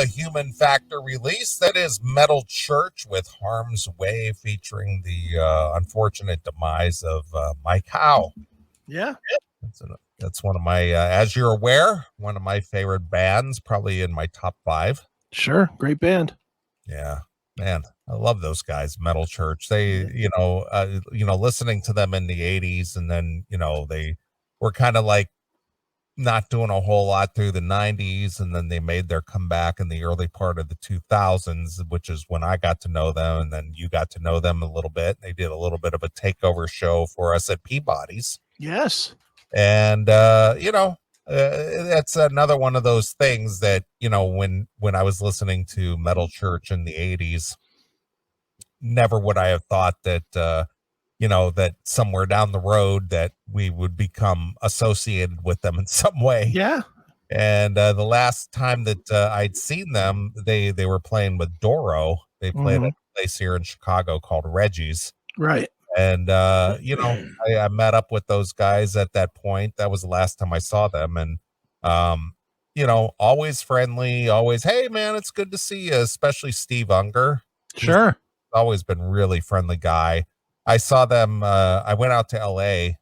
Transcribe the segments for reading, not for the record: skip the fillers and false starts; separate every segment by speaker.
Speaker 1: Human Factor release. That is Metal Church with Harm's Way, featuring the unfortunate demise of Mike Howe.
Speaker 2: Yeah.
Speaker 1: That's one of my, as you're aware, one of my favorite bands, probably in my top 5.
Speaker 2: Sure. Great band.
Speaker 1: Yeah, man, I love those guys. Metal Church. They, listening to them in the 80s, and then, they were kind of like not doing a whole lot through the 90s, and then they made their comeback in the early part of the 2000s, which is when I got to know them, and then you got to know them a little bit. They did a little bit of a takeover show for us at Peabody's.
Speaker 2: Yes.
Speaker 1: And that's another one of those things that, when I was listening to Metal Church in the 80s, never would I have thought that that somewhere down the road that we would become associated with them in some way.
Speaker 2: Yeah.
Speaker 1: And the last time that I'd seen them, they were playing with Doro. They played at a place here in Chicago called Reggie's.
Speaker 2: Right.
Speaker 1: And, I met up with those guys at that point. That was the last time I saw them. And, always friendly, always, hey, man, it's good to see you, especially Steve Unger.
Speaker 2: Sure.
Speaker 1: He's always been really friendly guy. I saw them, I went out to LA,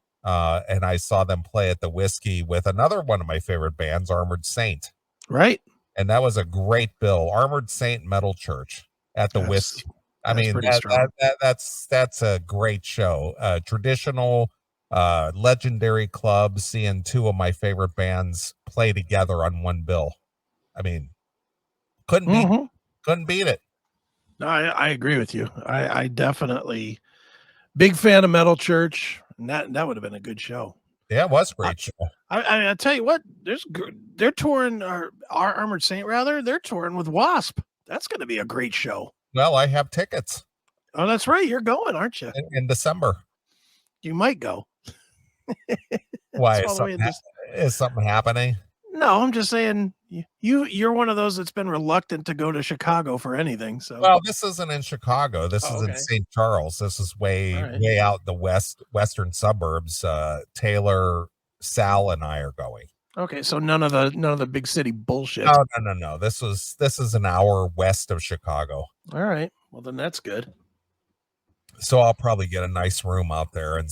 Speaker 1: and I saw them play at the Whiskey with another one of my favorite bands, Armored Saint.
Speaker 2: Right. And
Speaker 1: that was a great bill. Armored Saint, Metal Church at the Whiskey. I mean, that's a great show. Traditional, legendary club, seeing 2 of my favorite bands play together on one bill. I mean, couldn't beat it.
Speaker 2: No, I agree with you. I definitely big fan of Metal Church. And that would have been a good show.
Speaker 1: Yeah, it was a great show.
Speaker 2: I tell you what, they're touring our Armored Saint, rather. They're touring with Wasp. That's going to be a great show.
Speaker 1: Well, I have tickets.
Speaker 2: Oh, that's right. You're going, aren't you?
Speaker 1: In December.
Speaker 2: You might go.
Speaker 1: Why? Is something happening?
Speaker 2: No, I'm just saying you're one of those that's been reluctant to go to Chicago for anything. So,
Speaker 1: well, this isn't in Chicago. This is in St. Charles. This is way out in the western suburbs. Taylor, Sal, and I are going.
Speaker 2: Okay, so none of the big city bullshit.
Speaker 1: No. This is an hour west of Chicago.
Speaker 2: All right. Well, then that's good.
Speaker 1: So I'll probably get a nice room out there, and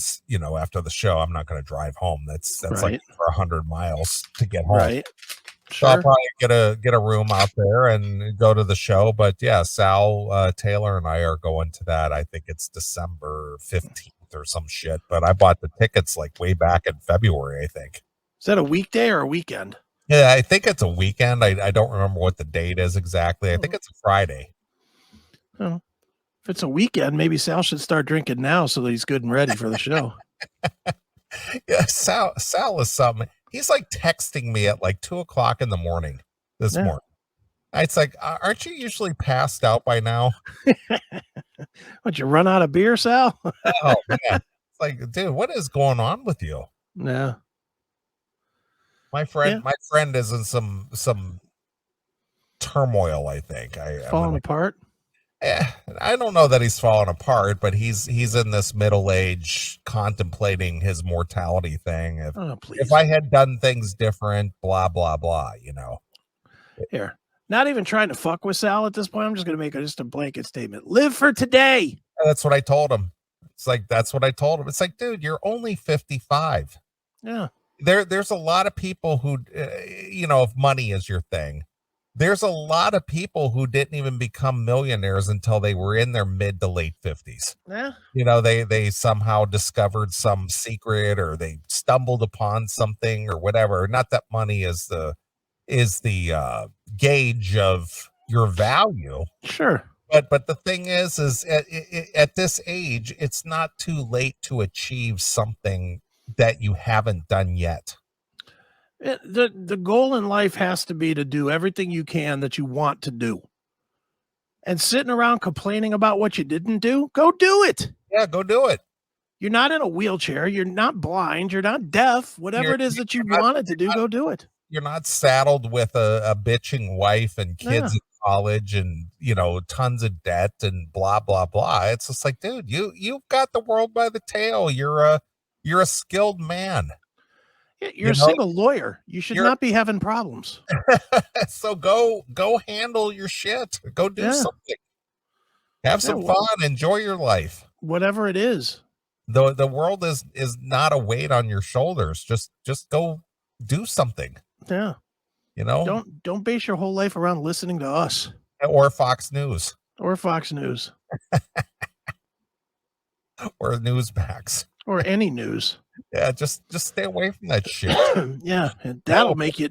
Speaker 1: after the show, I'm not going to drive home. That's like for 100 miles to get home.
Speaker 2: Right.
Speaker 1: Sure. So I'll probably get a room out there and go to the show. But yeah, Sal, Taylor, and I are going to that. I think it's December 15th or some shit. But I bought the tickets like way back in February, I think.
Speaker 2: Is that a weekday or a weekend?
Speaker 1: Yeah, I think it's a weekend. I don't remember what the date is exactly. I think it's a Friday.
Speaker 2: Oh, if it's a weekend, maybe Sal should start drinking now so that he's good and ready for the show.
Speaker 1: Yeah, Sal is something. He's like texting me at like 2:00 in the morning this morning. It's like, aren't you usually passed out by now?
Speaker 2: What, you run out of beer, Sal?
Speaker 1: Oh man, it's like, dude, what is going on with you?
Speaker 2: Yeah.
Speaker 1: My friend is in some turmoil, I think.
Speaker 2: Falling apart?
Speaker 1: I don't know that he's falling apart, but he's in this middle age contemplating his mortality thing. If I had done things different, blah, blah, blah,
Speaker 2: Here. Not even trying to fuck with Sal at this point. I'm just going to make just a blanket statement. Live for today.
Speaker 1: That's what I told him. It's like, that's what I told him. It's like, dude, you're only 55.
Speaker 2: Yeah.
Speaker 1: There's a lot of people who, if money is your thing, there's a lot of people who didn't even become millionaires until they were in their mid to late 50s.
Speaker 2: Yeah.
Speaker 1: They somehow discovered some secret, or they stumbled upon something or whatever. Not that money is the gauge of your value.
Speaker 2: Sure.
Speaker 1: But the thing is at this age, it's not too late to achieve something that you haven't done yet.
Speaker 2: The goal in life has to be to do everything you can that you want to do. And sitting around complaining about what you didn't do, go do it.
Speaker 1: Yeah, go do it.
Speaker 2: You're not in a wheelchair. You're not blind. You're not deaf. Whatever it is that you wanted to do, go do it.
Speaker 1: You're not saddled with a bitching wife and kids in college and, tons of debt and blah, blah, blah. It's just like, dude, you've got the world by the tail. You're a skilled man.
Speaker 2: You're a single lawyer. You should not be having problems.
Speaker 1: So go handle your shit. Go do something. Have some fun. Enjoy your life.
Speaker 2: Whatever it is.
Speaker 1: The world is not a weight on your shoulders. Just go do something.
Speaker 2: Yeah.
Speaker 1: You know?
Speaker 2: Don't base your whole life around listening to us.
Speaker 1: Or Fox News.
Speaker 2: Or Fox News.
Speaker 1: Or Newsmax.
Speaker 2: Or any news.
Speaker 1: Yeah, just stay away from that shit.
Speaker 2: Yeah, that'll make you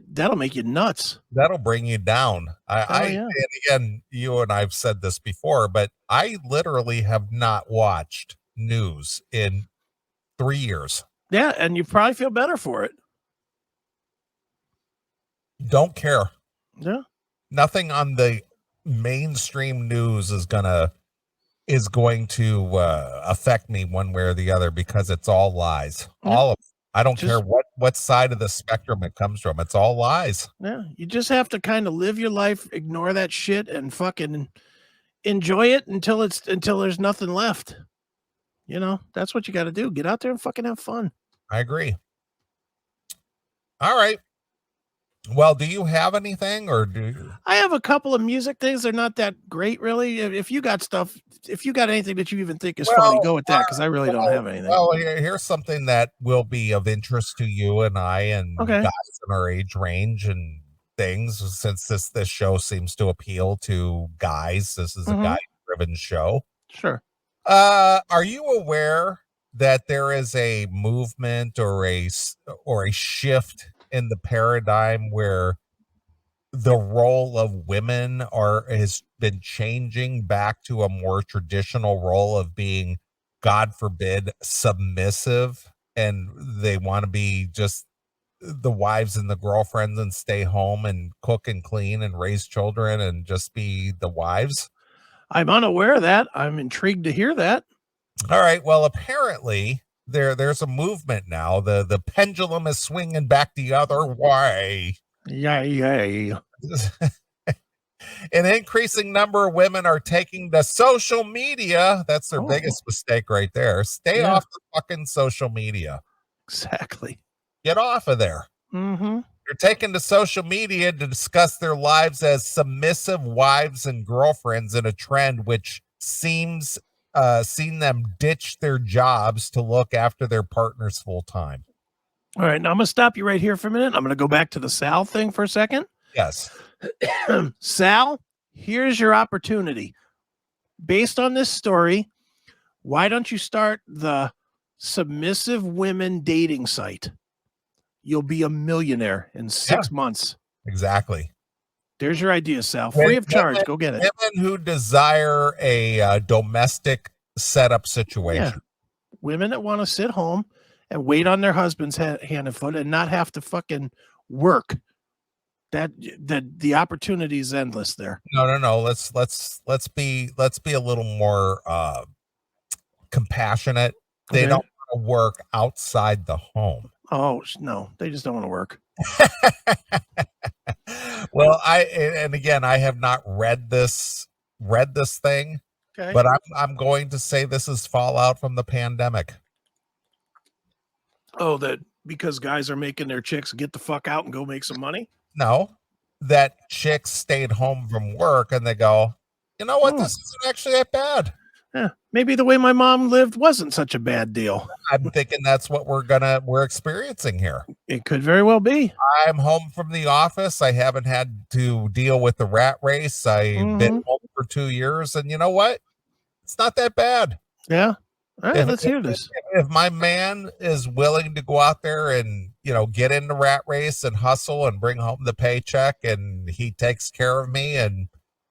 Speaker 2: nuts.
Speaker 1: That'll bring you down. And again, you and I've said this before, but I literally have not watched news in 3 years.
Speaker 2: Yeah, and you probably feel better for it.
Speaker 1: Don't care.
Speaker 2: Yeah.
Speaker 1: Nothing on the mainstream news is going to affect me one way or the other, because it's all lies. All of it. I don't care what side of the spectrum it comes from. It's all lies.
Speaker 2: Yeah, you just have to kind of live your life, ignore that shit, and fucking enjoy it until there's nothing left. You know, that's what you got to do. Get out there and fucking have fun.
Speaker 1: I agree. All right. Well, do you have anything, or do you?
Speaker 2: I have a couple of music things. They're not that great, really. If you got anything that you even think is funny, go with that, because I really don't have anything.
Speaker 1: Well, here's something that will be of interest to you and I and guys in our age range and things, since this show seems to appeal to guys. This is a guy-driven show.
Speaker 2: Sure.
Speaker 1: Are you aware that there is a movement or a shift in the paradigm where the role of women has been changing back to a more traditional role of being, God forbid, submissive, and they want to be just the wives and the girlfriends and stay home and cook and clean and raise children and just be the wives?
Speaker 2: I'm unaware of that. I'm intrigued to hear that.
Speaker 1: All right. Well, apparently there's a movement now. The pendulum is swinging back the other way.
Speaker 2: Yay.
Speaker 1: An increasing number of women are taking to social media. That's their biggest mistake right there. Stay off the fucking social media.
Speaker 2: Exactly.
Speaker 1: Get off of there.
Speaker 2: Mm-hmm.
Speaker 1: They're taking to social media to discuss their lives as submissive wives and girlfriends, in a trend which seems seen them ditch their jobs to look after their partners full time.
Speaker 2: All right, now I'm going to stop you right here for a minute. I'm going to go back to the Sal thing for a second.
Speaker 1: Yes.
Speaker 2: Sal, here's your opportunity. Based on this story, why don't you start the Submissive Women dating site? You'll be a millionaire in 6 months.
Speaker 1: Exactly.
Speaker 2: There's your idea, Sal. Free of charge. Go get it.
Speaker 1: Women who desire a domestic setup situation.
Speaker 2: Yeah. Women that want to sit home and wait on their husband's hand and foot and not have to fucking work. That the opportunity is endless there.
Speaker 1: No. Let's be a little more compassionate. They don't want to work outside the home.
Speaker 2: Oh no, they just don't want to work.
Speaker 1: Well, and again, I have not read this thing, but I'm going to say this is fallout from the pandemic.
Speaker 2: Oh, that because guys are making their chicks get the fuck out and go make some money?
Speaker 1: No, that chicks stayed home from work and they go, you know what, this isn't actually that bad.
Speaker 2: Yeah, maybe the way my mom lived wasn't such a bad deal.
Speaker 1: I'm thinking that's what we're experiencing here.
Speaker 2: It could very well be.
Speaker 1: I'm home from the office. I haven't had to deal with the rat race. I've been home for 2 years, and you know what? It's not that bad.
Speaker 2: Yeah. All right, let's hear this.
Speaker 1: If my man is willing to go out there and, get in the rat race and hustle and bring home the paycheck, and he takes care of me and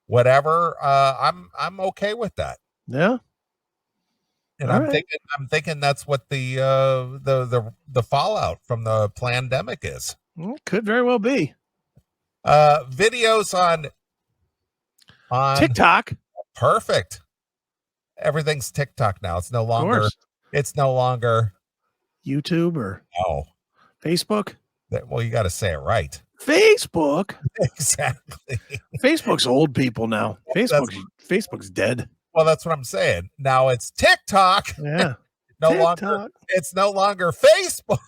Speaker 1: whatever, I'm okay with that.
Speaker 2: Yeah.
Speaker 1: And I'm thinking that's what the fallout from the pandemic is.
Speaker 2: It could very well be.
Speaker 1: Videos on
Speaker 2: TikTok.
Speaker 1: Perfect. Everything's TikTok now. It's no longer
Speaker 2: YouTube or Facebook.
Speaker 1: Well, you got to say it right.
Speaker 2: Facebook.
Speaker 1: Exactly.
Speaker 2: Facebook's old people now. Facebook's dead.
Speaker 1: Well, that's what I'm saying. Now it's TikTok.
Speaker 2: Yeah.
Speaker 1: It's no longer Facebook.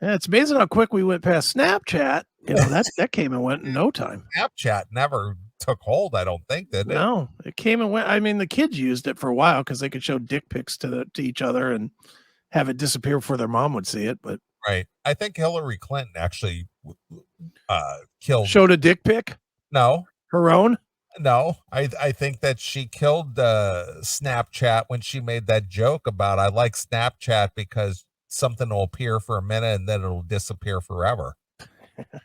Speaker 2: Yeah, it's amazing how quick we went past Snapchat. You know, that came and went in no time.
Speaker 1: Snapchat never took hold, I don't think, did it?
Speaker 2: No, it came and went. I mean, the kids used it for a while because they could show dick pics to each other and have it disappear before their mom would see it. But
Speaker 1: Right. I think Hillary Clinton actually killed.
Speaker 2: showed a dick pic,
Speaker 1: No,
Speaker 2: her own.
Speaker 1: no. I think that she killed Snapchat when she made that joke about I like Snapchat because something will appear for a minute and then it'll disappear forever.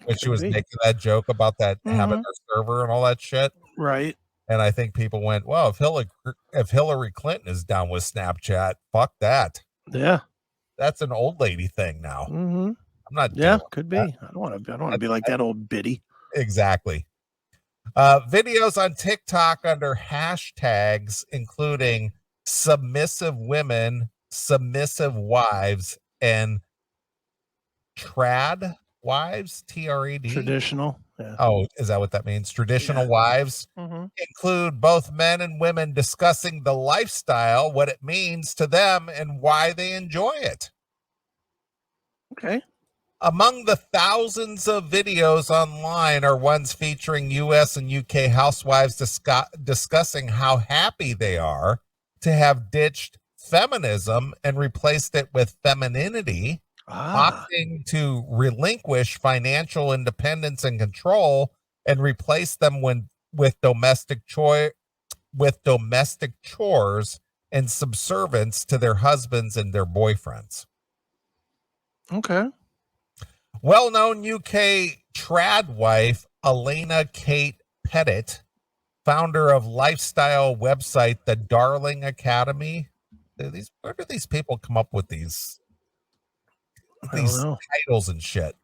Speaker 1: When she
Speaker 2: Could
Speaker 1: was
Speaker 2: be.
Speaker 1: making that joke about that having
Speaker 2: Mhm.
Speaker 1: her server and all that shit.
Speaker 2: Right.
Speaker 1: And I think people went, well, if Hillary Clinton is down with Snapchat, fuck that.
Speaker 2: Yeah.
Speaker 1: That's an old lady thing now.
Speaker 2: Mm-hmm.
Speaker 1: I'm not
Speaker 2: Yeah.
Speaker 1: doing
Speaker 2: Could
Speaker 1: that.
Speaker 2: be. I don't want to be like that old biddy.
Speaker 1: Exactly. Videos on TikTok under hashtags including submissive women, submissive wives, and trad wives, TRED.
Speaker 2: Traditional. Yeah.
Speaker 1: Oh, is that what that means? Traditional
Speaker 2: Yeah.
Speaker 1: wives
Speaker 2: Mm-hmm.
Speaker 1: include both men and women discussing the lifestyle, what it means to them, and why they enjoy it.
Speaker 2: Okay.
Speaker 1: Among the thousands of videos online are ones featuring US and UK housewives discussing how happy they are to have ditched feminism and replaced it with femininity, opting to relinquish financial independence and control and replace them with domestic chores and subservience to their husbands and their boyfriends.
Speaker 2: Okay.
Speaker 1: Well-known UK trad wife Elena Kate Pettit, founder of lifestyle website The Darling Academy. Where do these people come up with these titles and shit?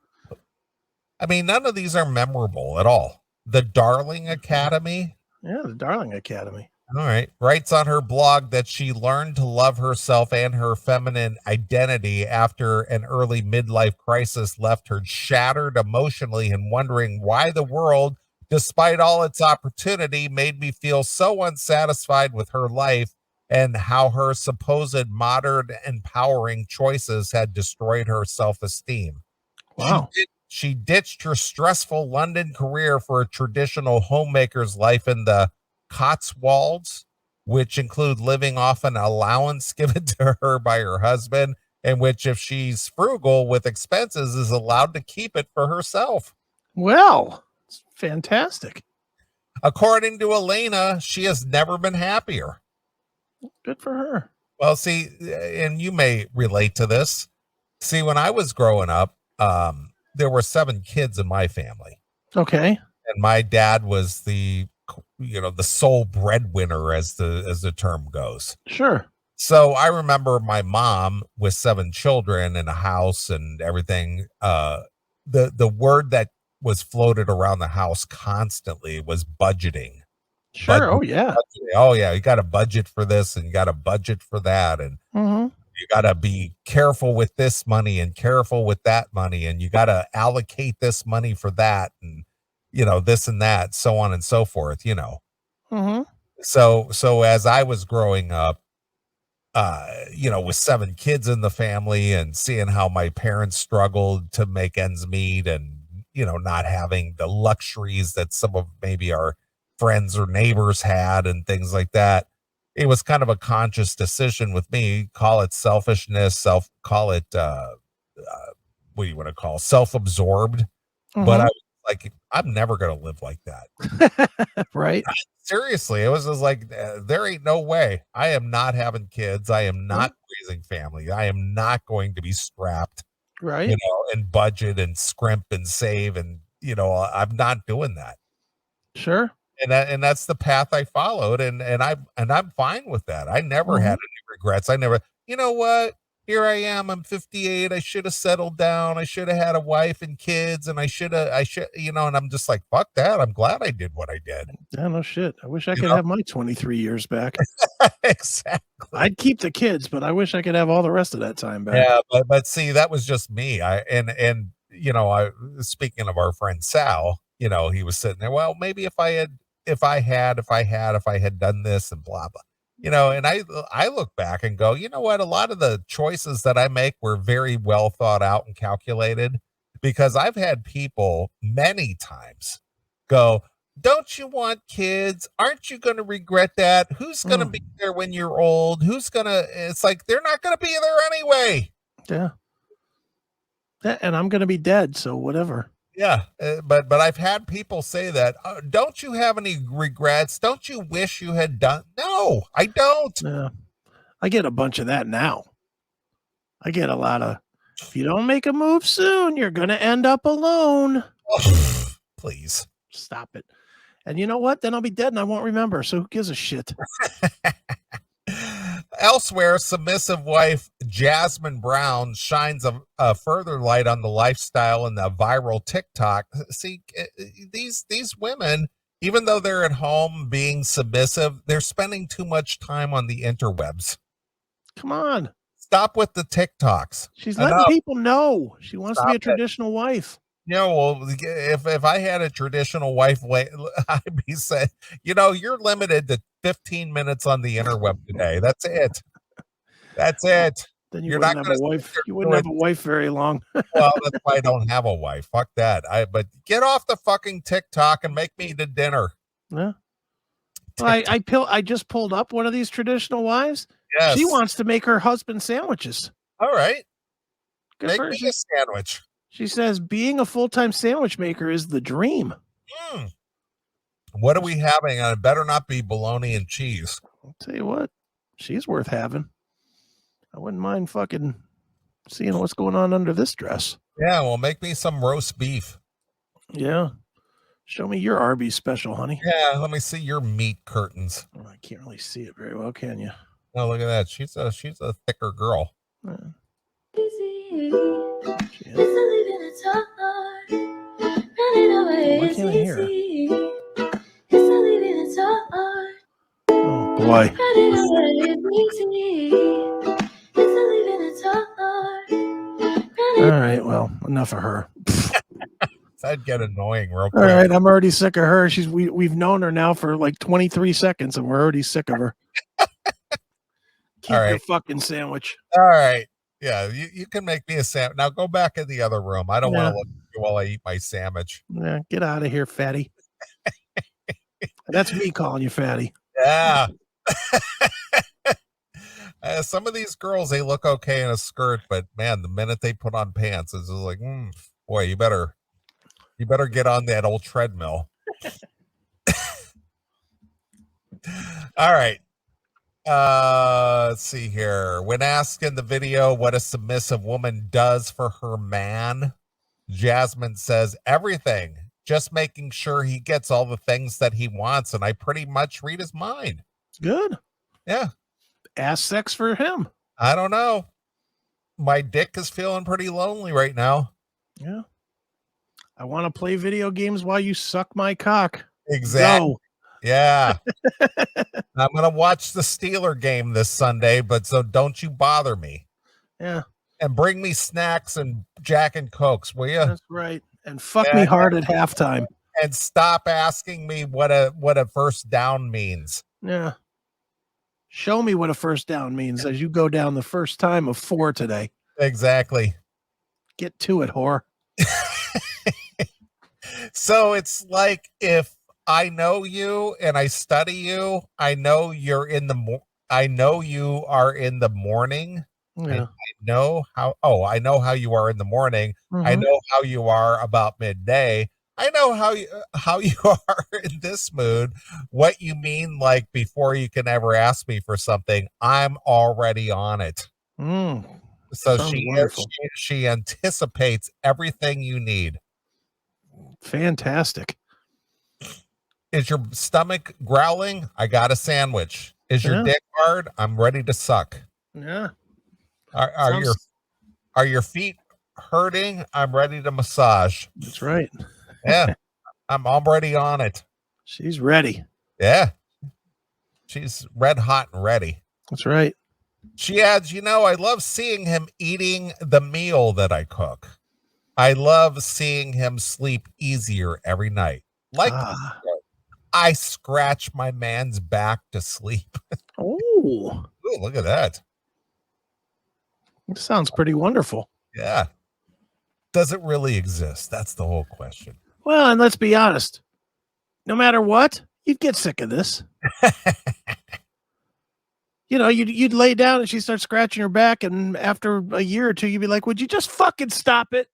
Speaker 1: I mean, none of these are memorable at all. The Darling Academy.
Speaker 2: Yeah, the Darling Academy.
Speaker 1: All right. Writes on her blog that she learned to love herself and her feminine identity after an early midlife crisis left her shattered emotionally and wondering why the world, despite all its opportunity, made me feel so unsatisfied with her life and how her supposed modern empowering choices had destroyed her self-esteem.
Speaker 2: Wow.
Speaker 1: She ditched her stressful London career for a traditional homemaker's life in the Cotswolds, which include living off an allowance given to her by her husband, and which, if she's frugal with expenses, is allowed to keep it for herself.
Speaker 2: Well, it's fantastic.
Speaker 1: According to Elena, she has never been happier.
Speaker 2: Good for her.
Speaker 1: Well, see, and you may relate to this. See, when I was growing up, there were 7 kids in my family.
Speaker 2: Okay.
Speaker 1: And my dad was the sole breadwinner, as the term goes.
Speaker 2: Sure.
Speaker 1: So I remember my mom with 7 children and a house and everything. The word that was floated around the house constantly was budgeting.
Speaker 2: Sure.
Speaker 1: Budget,
Speaker 2: Oh yeah.
Speaker 1: budgeting. Oh yeah. You got to budget for this and you got to budget for that. And
Speaker 2: Mm-hmm.
Speaker 1: you got to be careful with this money and careful with that money. And you got to allocate this money for that. And, this and that, so on and so forth,
Speaker 2: Mm-hmm.
Speaker 1: So as I was growing up, with 7 kids in the family and seeing how my parents struggled to make ends meet and, not having the luxuries that some of maybe our friends or neighbors had and things like that, it was kind of a conscious decision with me, call it selfishness, call it, what do you want to call self-absorbed. But I was like, I'm never going to live like that.
Speaker 2: Right.
Speaker 1: Seriously, it was just like, there ain't no way. I am not having kids. I am not raising family. I am not going to be strapped,
Speaker 2: Right.
Speaker 1: and budget and scrimp and save. And, I'm not doing that.
Speaker 2: Sure.
Speaker 1: And that's the path I followed. And I'm fine with that. I never had any regrets. I never, you know what? Here I am. I'm 58. I should have settled down. I should have had a wife and kids. And I should, and I'm just like, fuck that. I'm glad I did what I did.
Speaker 2: Yeah, no shit. I wish I could have my 23 years back.
Speaker 1: Exactly.
Speaker 2: I'd keep the kids, but I wish I could have all the rest of that time back.
Speaker 1: Yeah, but see, that was just me. Speaking of our friend Sal, he was sitting there. Well, maybe if I had done this and blah blah. and I look back and go, you know what? A lot of the choices that I make were very well thought out and calculated, because I've had people many times go, don't you want kids? Aren't you going to regret that? Who's going to be there when you're old? It's like, they're not going to be there anyway.
Speaker 2: Yeah. And I'm going to be dead. So whatever.
Speaker 1: Yeah. But I've had people say that, don't you have any regrets? Don't you wish you had done? No, I don't.
Speaker 2: Yeah. I get a bunch of that now. I get a lot of, if you don't make a move soon, you're going to end up alone.
Speaker 1: Oh, please.
Speaker 2: Stop it. And you know what? Then I'll be dead and I won't remember. So who gives a shit?
Speaker 1: Elsewhere, submissive wife Jasmine Brown shines a further light on the lifestyle and the viral TikTok. See, these women, even though they're at home being submissive, they're spending too much time on the interwebs.
Speaker 2: Come on.
Speaker 1: Stop with the TikToks.
Speaker 2: She's letting people know she wants to be a traditional wife.
Speaker 1: Well, if I had a traditional wife, I'd be saying, you're limited to 15 minutes on the interweb today. That's it. That's it.
Speaker 2: Then you're not going to have a wife. You wouldn't have a wife very long.
Speaker 1: Well, that's why I don't have a wife. Fuck that. But get off the fucking TikTok and make me the dinner.
Speaker 2: Yeah. Well, I just pulled up one of these traditional wives.
Speaker 1: Yes.
Speaker 2: She wants to make her husband sandwiches.
Speaker 1: All right.
Speaker 2: Good
Speaker 1: make me a sandwich.
Speaker 2: She says being a full-time sandwich maker is the dream.
Speaker 1: What are we having? It better not be bologna and cheese.
Speaker 2: I'll tell you what, she's worth having. I wouldn't mind fucking seeing what's going on under this dress.
Speaker 1: Yeah, well, make me some roast beef.
Speaker 2: Yeah. Show me your Arby's special, honey.
Speaker 1: Yeah, let me see your meat curtains.
Speaker 2: Oh, I can't really see it very well, can you?
Speaker 1: Oh, look at that. She's a thicker girl.
Speaker 2: Yeah. Why can't I hear her? Oh boy. All right, well, enough of her.
Speaker 1: That'd get annoying real quick.
Speaker 2: All right, I'm already sick of her. We've known her now for like 23 seconds and we're already sick of her. Keep your fucking sandwich.
Speaker 1: All right. Yeah, you can make me a sandwich. Now go back in the other room. I don't want to look at you while I eat my sandwich.
Speaker 2: Yeah, get out of here, fatty. That's me calling you fatty.
Speaker 1: Yeah. Some of these girls, they look okay in a skirt, but man, the minute they put on pants, it's just like, boy, you better get on that old treadmill. All right. Let's see here. When asked in the video what a submissive woman does for her man, Jasmine says everything, just making sure he gets all the things that he wants, and I pretty much read his mind.
Speaker 2: Good.
Speaker 1: Yeah.
Speaker 2: Ass sex for him.
Speaker 1: I don't know. My dick is feeling pretty lonely right now.
Speaker 2: Yeah. I want to play video games while you suck my cock.
Speaker 1: Exactly.
Speaker 2: Go.
Speaker 1: Yeah. I'm going to watch the Steeler game this Sunday, but so don't you bother me.
Speaker 2: Yeah.
Speaker 1: And bring me snacks and Jack and Cokes, will you?
Speaker 2: That's right. And fuck me hard at halftime.
Speaker 1: And stop asking me what a first down means.
Speaker 2: Yeah. Show me what a first down means as you go down the first time of 4 today.
Speaker 1: Exactly.
Speaker 2: Get to it, whore.
Speaker 1: So it's like, if I know you and I study you, I know you're in the I know you are in the morning.
Speaker 2: Yeah.
Speaker 1: I know how you are in the morning.
Speaker 2: Mm-hmm.
Speaker 1: I know how you are about midday. I know how you are in this mood. What you mean, like, before you can ever ask me for something, I'm already on it. So she anticipates everything you need.
Speaker 2: Fantastic.
Speaker 1: Is your stomach growling? I got a sandwich. Is your dick hard? I'm ready to suck.
Speaker 2: Yeah.
Speaker 1: Are your feet hurting? I'm ready to massage.
Speaker 2: That's right.
Speaker 1: Yeah. I'm already on it.
Speaker 2: She's ready.
Speaker 1: Yeah. She's red hot and ready.
Speaker 2: That's right.
Speaker 1: She adds, I love seeing him eating the meal that I cook. I love seeing him sleep easier every night. Like I scratch my man's back to sleep.
Speaker 2: Oh. Ooh,
Speaker 1: look at that.
Speaker 2: it sounds pretty wonderful.
Speaker 1: Yeah. Does it really exist? That's the whole question.
Speaker 2: Well, and let's be honest. No matter what, you'd get sick of this. You'd lay down and she'd start scratching her back, and after a year or two, you'd be like, would you just fucking stop it?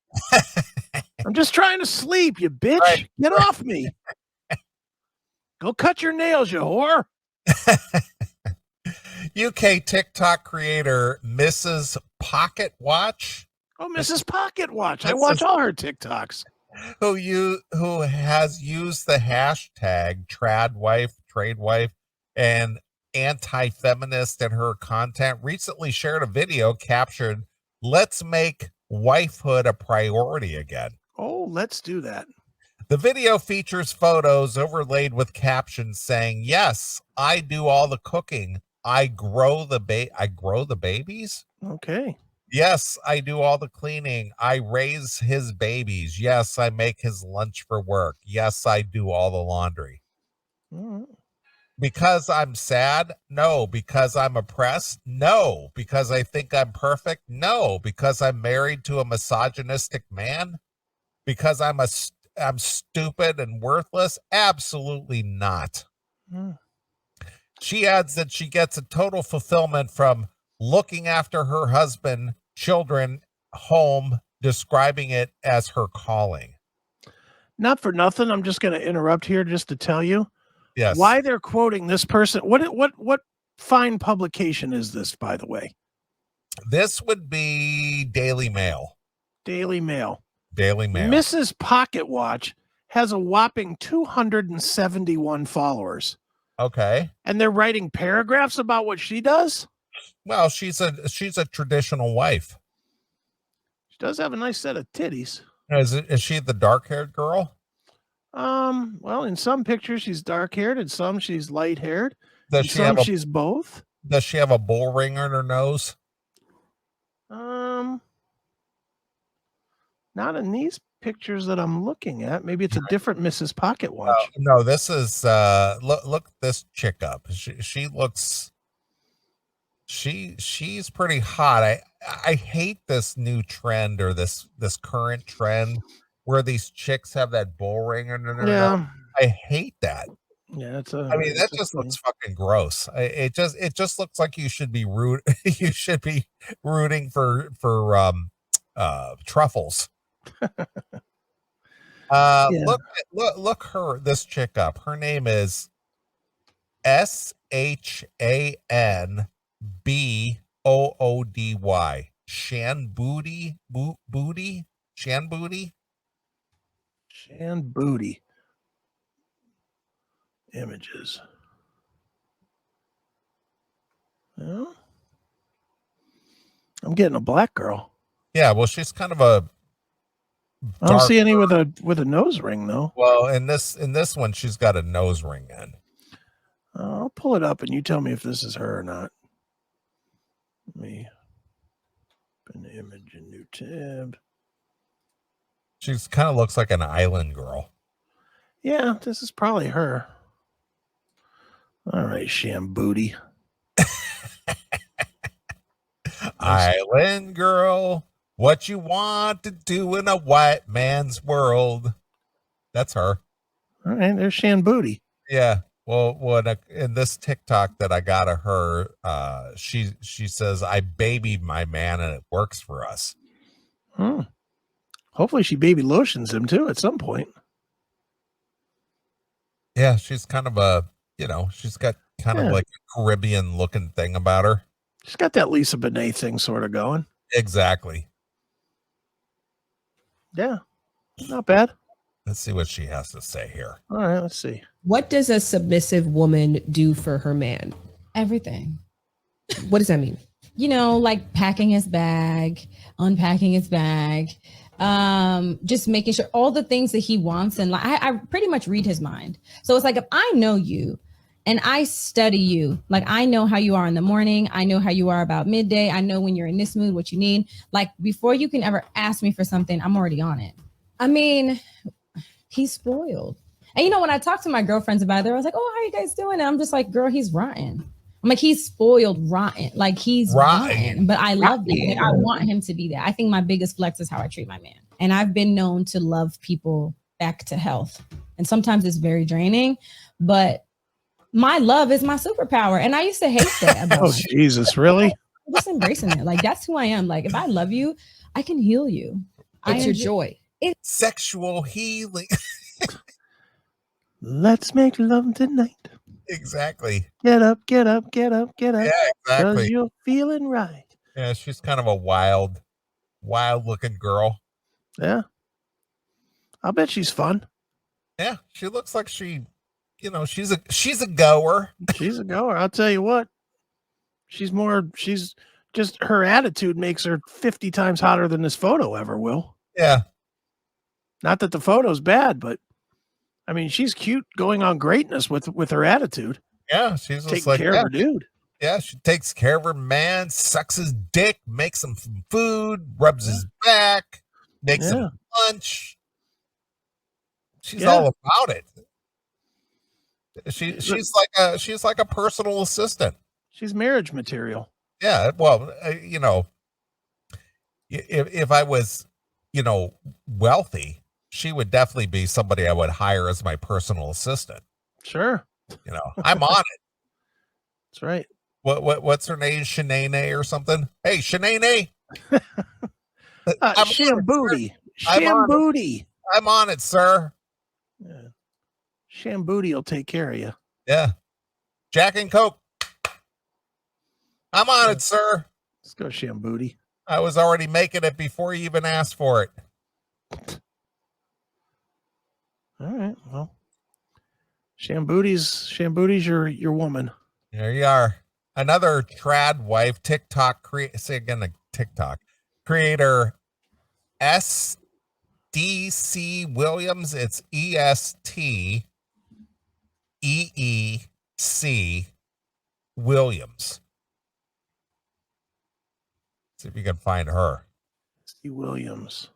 Speaker 2: I'm just trying to sleep, you bitch.
Speaker 1: Right.
Speaker 2: Get off me. Go cut your nails, you whore.
Speaker 1: UK TikTok creator Mrs. Pocket Watch.
Speaker 2: Oh, Mrs. Pocket Watch. I watch all her TikToks.
Speaker 1: Who has used the hashtag trade wife, and anti-feminist in her content, recently shared a video captured, "Let's make wifehood a priority again."
Speaker 2: Oh, let's do that.
Speaker 1: The video features photos overlaid with captions saying, "Yes, I do all the cooking. I grow the babies.
Speaker 2: Okay.
Speaker 1: Yes, I do all the cleaning. I raise his babies. Yes, I make his lunch for work. Yes, I do all the laundry." Because I'm sad? No. Because I'm oppressed? No. Because I think I'm perfect? No. Because I'm married to a misogynistic man? Because I'm stupid and worthless? Absolutely not. She adds that she gets a total fulfillment from looking after her husband, children, home, describing it as her calling.
Speaker 2: Not for nothing, I'm just going to interrupt here just to tell you
Speaker 1: why
Speaker 2: they're quoting this person. What fine publication is this, by the way?
Speaker 1: This would be Daily Mail.
Speaker 2: Daily Mail.
Speaker 1: Mrs.
Speaker 2: Pocket Watch has a whopping 271 followers.
Speaker 1: Okay.
Speaker 2: And they're writing paragraphs about what she does?
Speaker 1: Well, she's a traditional wife.
Speaker 2: She does have a nice set of titties.
Speaker 1: Is she the dark-haired girl?
Speaker 2: Well, in some pictures she's dark-haired, and some she's light-haired. She's both.
Speaker 1: Does she have a bull ring on her nose?
Speaker 2: Not in these pictures that I'm looking at. Maybe it's a different Mrs. Pocket Watch.
Speaker 1: No, this is look this chick up. She looks she's pretty hot. I hate this new trend, or this current trend where these chicks have that bull ring on their nose. I hate that.
Speaker 2: Yeah,
Speaker 1: that just looks fucking gross. It just looks like you should be rooting for truffles. Look this chick up. Her name is SHANBOODY.
Speaker 2: Shanbooty. Images. Well, I'm getting a black girl.
Speaker 1: Yeah, well, she's kind of a
Speaker 2: I don't see any with a nose ring though.
Speaker 1: Well, in this one, she's got a nose ring in.
Speaker 2: I'll pull it up and you tell me if this is her or not. Let me open the image in new tab.
Speaker 1: She's kind of looks like an island girl.
Speaker 2: Yeah, this is probably her. All right, Shambooty.
Speaker 1: Island girl, what you want to do in a white man's world. That's her.
Speaker 2: All right, there's Shambooty.
Speaker 1: Yeah. Well, in this TikTok that I got of her, she says, "I babied my man and it works for us."
Speaker 2: Hopefully she baby lotions him too at some point.
Speaker 1: Yeah, she's kind of she's got kind of like a Caribbean looking thing about her.
Speaker 2: She's got that Lisa Bonet thing sort of going.
Speaker 1: Exactly.
Speaker 2: Yeah, not bad.
Speaker 1: Let's see what she has to say here.
Speaker 2: All right, let's see.
Speaker 3: What does a submissive woman do for her man?
Speaker 4: Everything.
Speaker 3: What does that mean?
Speaker 4: Like packing his bag, unpacking his bag, just making sure all the things that he wants. And like, I pretty much read his mind. So it's like, if I know you and I study you, like I know how you are in the morning. I know how you are about midday. I know when you're in this mood, what you need. Like before you can ever ask me for something, I'm already on it. I mean, he's spoiled. And when I talk to my girlfriends about it, I was like, "Oh, how are you guys doing?" And I'm just like, "Girl, he's rotten." I'm like, he's spoiled rotten. Like he's rotten, but I love him. Like, I want him to be there. I think my biggest flex is how I treat my man. And I've been known to love people back to health. And sometimes it's very draining, but my love is my superpower. And I used to hate that about
Speaker 2: Oh, Jesus, really?
Speaker 4: I'm just embracing it. Like, that's who I am. Like, if I love you, I can heal you.
Speaker 3: It's your joy.
Speaker 1: Sexual healing.
Speaker 2: Let's make love tonight.
Speaker 1: Exactly.
Speaker 2: Get up, get up, get up, get up.
Speaker 1: Yeah, exactly.
Speaker 2: Because you're feeling right.
Speaker 1: Yeah, she's kind of a wild looking girl.
Speaker 2: Yeah. I'll bet she's fun.
Speaker 1: Yeah, she looks like she, she's a goer.
Speaker 2: She's a goer. I'll tell you what. She's just her attitude makes her 50 times hotter than this photo ever will.
Speaker 1: Yeah.
Speaker 2: Not that the photo's bad, but I mean, she's cute going on greatness with her attitude.
Speaker 1: Yeah, she's just
Speaker 2: taking
Speaker 1: like,
Speaker 2: care of her dude.
Speaker 1: Yeah, she takes care of her man, sucks his dick, makes him some food, rubs his back, makes him lunch. She's all about it. She's like a personal assistant.
Speaker 2: She's marriage material.
Speaker 1: Yeah, well, if I was, wealthy, she would definitely be somebody I would hire as my personal assistant.
Speaker 2: Sure.
Speaker 1: I'm on it.
Speaker 2: That's right.
Speaker 1: What's her name? Shanae or something? Hey, Shanae.
Speaker 2: Shambooty. Shambooty.
Speaker 1: I'm on it, sir.
Speaker 2: Yeah. Shambooty will take care of you.
Speaker 1: Yeah. Jack and Coke. I'm on it, sir.
Speaker 2: Let's go, Shambooty. I
Speaker 1: was already making it before you even asked for it.
Speaker 2: All right. Well, Shambooty's your woman.
Speaker 1: There you are. Another trad wife, TikTok creator, SDC Williams. It's ESTEEC Williams. See if you can find her.
Speaker 2: SDC Williams.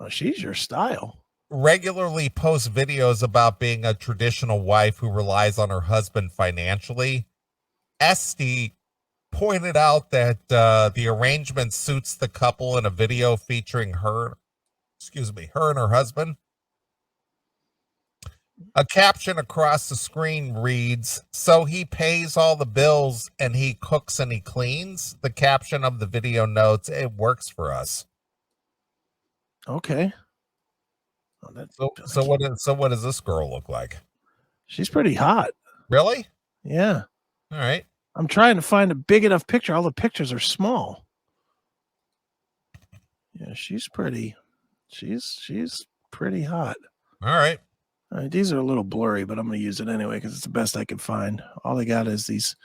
Speaker 2: Oh, she's your style.
Speaker 1: Regularly posts videos about being a traditional wife who relies on her husband financially. SD pointed out that the arrangement suits the couple in a video featuring her and her husband. A caption across the screen reads, "So he pays all the bills and he cooks and he cleans." The caption of the video notes, "It works for us."
Speaker 2: Okay.
Speaker 1: Oh, so what does this girl look like?
Speaker 2: She's pretty hot.
Speaker 1: Really?
Speaker 2: Yeah.
Speaker 1: All right.
Speaker 2: I'm trying to find a big enough picture. All the pictures are small. Yeah, she's pretty. She's pretty hot.
Speaker 1: All right.
Speaker 2: These are a little blurry, but I'm going to use it anyway because it's the best I can find. All they got is these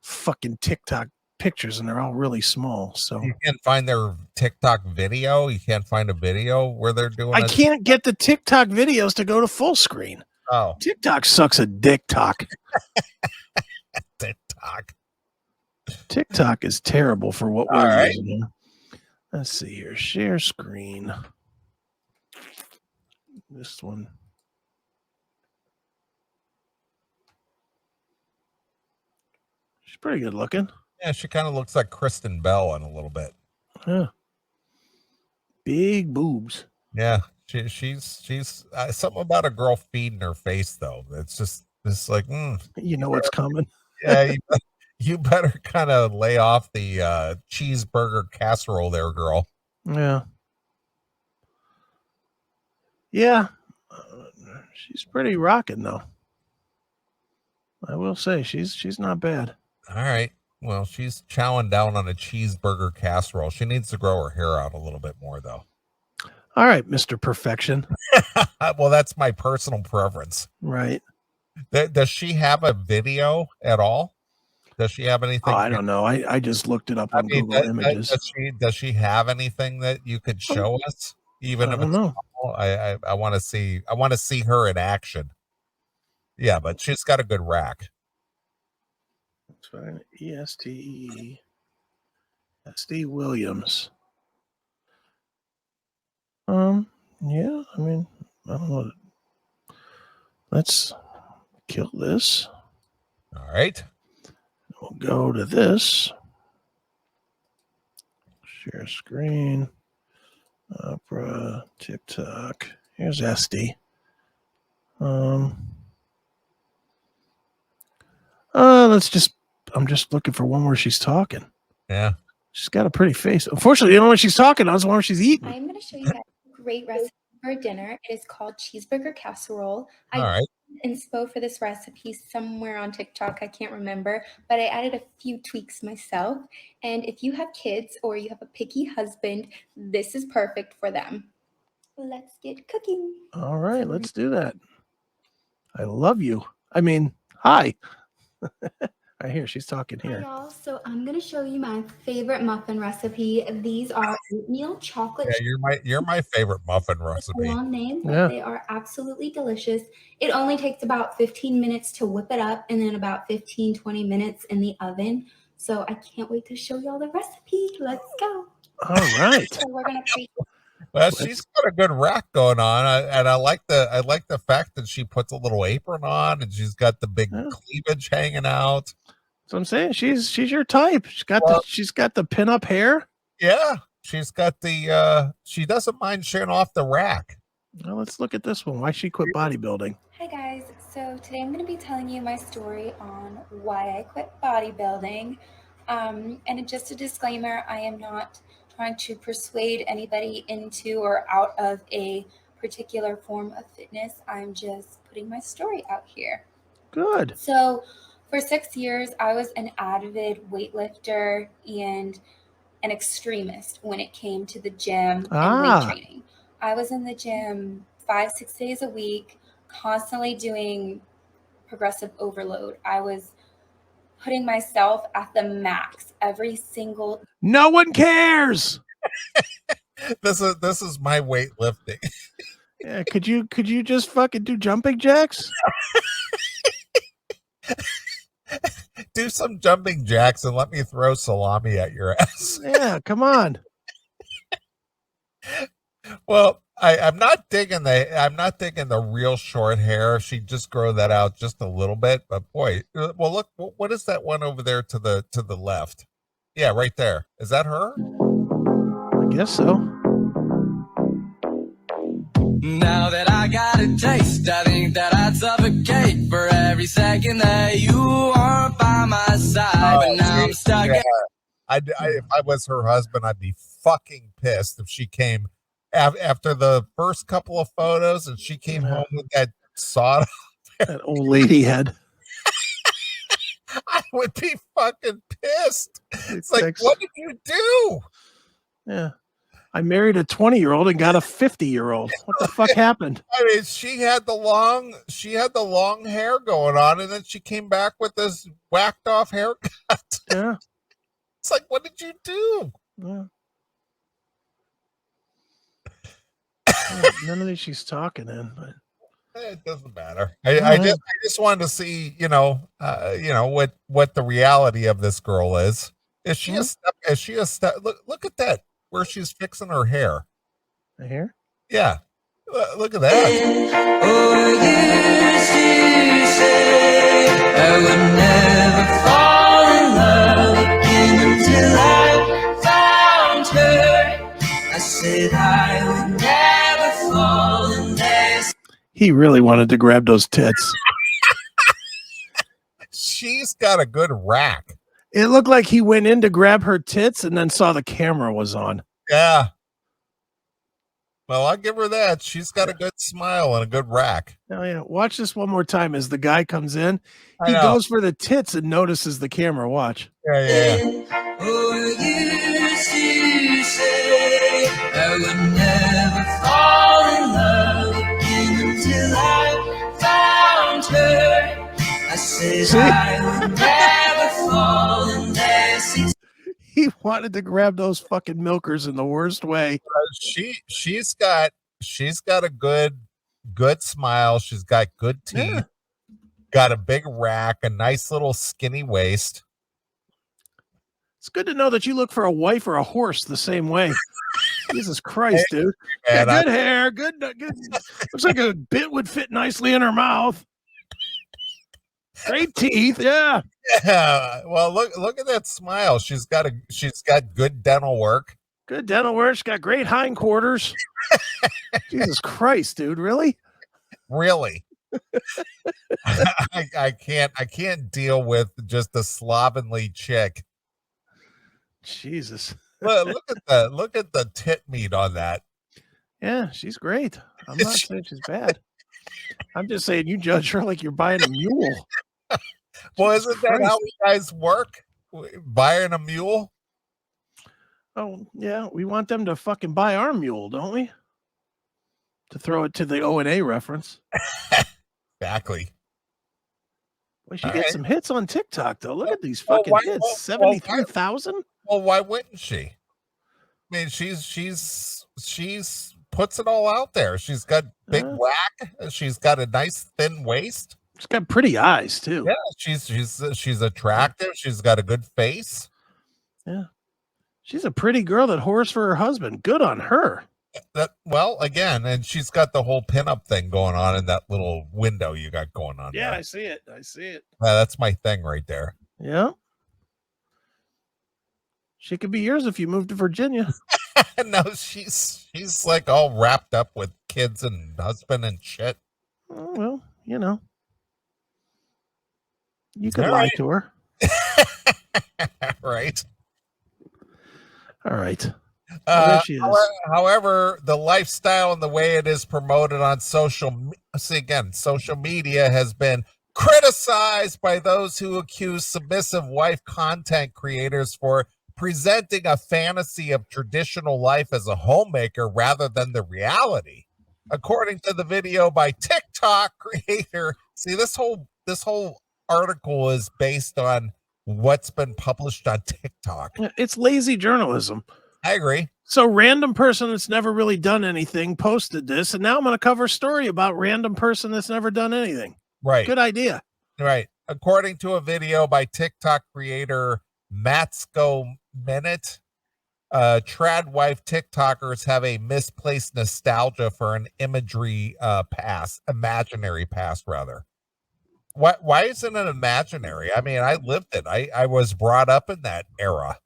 Speaker 2: fucking TikTok pictures, and they're all really small. So
Speaker 1: you can't find their TikTok video. You can't find a video where they're doing.
Speaker 2: I can't get the TikTok videos to go to full screen.
Speaker 1: Oh,
Speaker 2: TikTok sucks a dick talk. TikTok is terrible for what we're using. Let's see here. Share screen. This one. She's pretty good looking.
Speaker 1: Yeah, she kind of looks like Kristen Bell in a little bit.
Speaker 2: Yeah. Big boobs.
Speaker 1: Yeah, she's something about a girl feeding her face though. It's just like,
Speaker 2: you know what's coming.
Speaker 1: Yeah, you better kind of lay off the cheeseburger casserole there, girl.
Speaker 2: Yeah. Yeah. She's pretty rocking though. I will say she's not bad.
Speaker 1: All right. Well, she's chowing down on a cheeseburger casserole. She needs to grow her hair out a little bit more though.
Speaker 2: All right, Mr. Perfection.
Speaker 1: Well, that's my personal preference.
Speaker 2: Right.
Speaker 1: Does she have a video at all? Does she have anything?
Speaker 2: Oh, I don't know. I just looked it up on Google Images.
Speaker 1: Does she have anything that you could show us? Even if it's small? I want to see. I want to see her in action. Yeah, but she's got a good rack.
Speaker 2: That's fine. ESTE. SD Williams. Yeah, I mean, I don't know. Let's kill this.
Speaker 1: All right.
Speaker 2: We'll go to this. Share screen. Opera, TikTok. Here's SD. I'm just looking for one where she's talking.
Speaker 1: Yeah.
Speaker 2: She's got a pretty face. Unfortunately, the only one she's talking on is the one where she's eating.
Speaker 5: I'm going to show you guys a great recipe for dinner. It is called Cheeseburger Casserole.
Speaker 1: All right.
Speaker 5: Inspo for this recipe somewhere on TikTok. I can't remember, but I added a few tweaks myself. And if you have kids or you have a picky husband, this is perfect for them. Let's get cooking.
Speaker 2: All right, let's do that. I love you. I mean, hi. Right here, she's talking
Speaker 5: Hi
Speaker 2: here.
Speaker 5: y'all, so I'm gonna show you my favorite muffin recipe. These are oatmeal chocolate.
Speaker 1: Yeah, you're my favorite muffin recipe.
Speaker 5: Long name, but
Speaker 2: Yeah.
Speaker 5: they are absolutely delicious. It only takes about 15 minutes to whip it up and then about 15-20 minutes in the oven. So I can't wait to show y'all the recipe. Let's go.
Speaker 2: All right.
Speaker 5: So we're gonna pre
Speaker 1: Well, she's got a good rack going on, and I like the fact that she puts a little apron on, and she's got the big
Speaker 2: Yeah.
Speaker 1: cleavage hanging out.
Speaker 2: So I'm saying she's your type. She's got the pin-up hair.
Speaker 1: Yeah, she's got the she doesn't mind showing off the rack.
Speaker 2: Well, let's look at this one. Why she quit bodybuilding?
Speaker 5: Hi guys, so today I'm going to be telling you my story on why I quit bodybuilding. And just a disclaimer, I am not trying to persuade anybody into or out of a particular form of fitness. I'm just putting my story out here.
Speaker 2: Good.
Speaker 5: So for 6 years, I was an avid weightlifter and an extremist when it came to the gym and weight training. I was in the gym 5-6 days a week, constantly doing progressive overload. I was putting myself at the max every single.
Speaker 2: No one cares.
Speaker 1: This is my weightlifting.
Speaker 2: Yeah, could you just fucking do jumping jacks?
Speaker 1: Do some jumping jacks and let me throw salami at your ass.
Speaker 2: Yeah, come on.
Speaker 1: Well, I'm not digging the real short hair. She just grow that out just a little bit, but boy, well, look, what is that one over there to the left? Yeah, right there. Is that her?
Speaker 2: I guess so.
Speaker 6: Now that I got a taste, I think that I'd suffocate for every second that you aren't by my side. But now I'm stuck.
Speaker 1: Yeah. If I was her husband, I'd be fucking pissed if she came after the first couple of photos and she came home with that sawed
Speaker 2: that old lady head.
Speaker 1: I would be fucking pissed. It's like, what did you do?
Speaker 2: Yeah. I married a 20-year-old and got a 50-year-old. What the fuck happened?
Speaker 1: I mean, she had the long hair going on, and then she came back with this whacked off haircut.
Speaker 2: Yeah.
Speaker 1: It's like, what did you do?
Speaker 2: Yeah. None of these she's talking in, but
Speaker 1: it doesn't matter. I just wanted to see, what the reality of this girl is. Is she a step? Is she a step? Look at that, where she's fixing her hair.
Speaker 2: The hair?
Speaker 1: Yeah. Look at that.
Speaker 6: Oh, you say I would never fall in love again until I found her. I said I would never fall in love.
Speaker 2: He really wanted to grab those tits.
Speaker 1: She's got a good rack.
Speaker 2: It looked like he went in to grab her tits and then saw the camera was on.
Speaker 1: Yeah. Well, I'll give her that. She's got a good smile and a good rack.
Speaker 2: Oh, yeah. Watch this one more time as the guy comes in. He goes for the tits and notices the camera. Watch.
Speaker 1: Yeah.
Speaker 6: Oh, you say I would never fall in love again until I found her. I said I would never fall in love.
Speaker 2: He wanted to grab those fucking milkers in the worst way.
Speaker 1: She's got a good smile. She's got good teeth. Got a big rack, a nice little skinny waist.
Speaker 2: It's good to know that you look for a wife or a horse the same way. Jesus Christ, dude.
Speaker 1: Man,
Speaker 2: good hair, good. Looks like a bit would fit nicely in her mouth. Great teeth. Yeah.
Speaker 1: Yeah. Well, look at that smile. She's got good dental work.
Speaker 2: Good dental work. She's got great hindquarters. Jesus Christ, dude. Really?
Speaker 1: Really. I can't deal with just a slovenly chick.
Speaker 2: Jesus.
Speaker 1: Look at the tit meat on that.
Speaker 2: Yeah, she's great. I'm not saying she's bad. I'm just saying you judge her like you're buying a mule.
Speaker 1: Well,
Speaker 2: Jesus
Speaker 1: isn't that how
Speaker 2: Christ.
Speaker 1: you guys work? Buying a mule?
Speaker 2: Oh, yeah. We want them to fucking buy our mule, don't we? To throw it to the O&A reference.
Speaker 1: Exactly.
Speaker 2: Well, she
Speaker 1: All
Speaker 2: gets
Speaker 1: right.
Speaker 2: some hits on TikTok, though. Look at these
Speaker 1: Well,
Speaker 2: fucking
Speaker 1: why-
Speaker 2: hits.
Speaker 1: well,
Speaker 2: 73,000?
Speaker 1: Well, why wouldn't she? I mean, she's puts it all out there. She's got big whack. She's got a nice thin waist.
Speaker 2: She's got pretty eyes, too.
Speaker 1: Yeah, she's attractive. She's got a good face.
Speaker 2: Yeah. She's a pretty girl that whores for her husband. Good on her.
Speaker 1: Well, again, and she's got the whole pinup thing going on in that little window you got going on.
Speaker 2: Yeah,
Speaker 1: there.
Speaker 2: I see it. I see it.
Speaker 1: That's my thing right there.
Speaker 2: Yeah. She could be yours if you moved to Virginia.
Speaker 1: No, she's like all wrapped up with kids and husband and shit.
Speaker 2: Oh, well, you know. You could
Speaker 1: All
Speaker 2: lie
Speaker 1: right.
Speaker 2: to her.
Speaker 1: Right.
Speaker 2: All right. There she is.
Speaker 1: However, the lifestyle and the way it is promoted on social media has been criticized by those who accuse submissive wife content creators for presenting a fantasy of traditional life as a homemaker rather than the reality. According to the video by TikTok creator, see, this whole article is based on what's been published on TikTok.
Speaker 2: It's lazy journalism.
Speaker 1: I agree.
Speaker 2: So random person that's never really done anything posted this, and now I'm going to cover a story about random person that's never done anything.
Speaker 1: Right.
Speaker 2: Good idea.
Speaker 1: Right. According to a video by TikTok creator Matsko Minute, trad wife TikTokers have a misplaced nostalgia for an imaginary past rather. Why isn't it imaginary? I mean, I lived it. I was brought up in that era.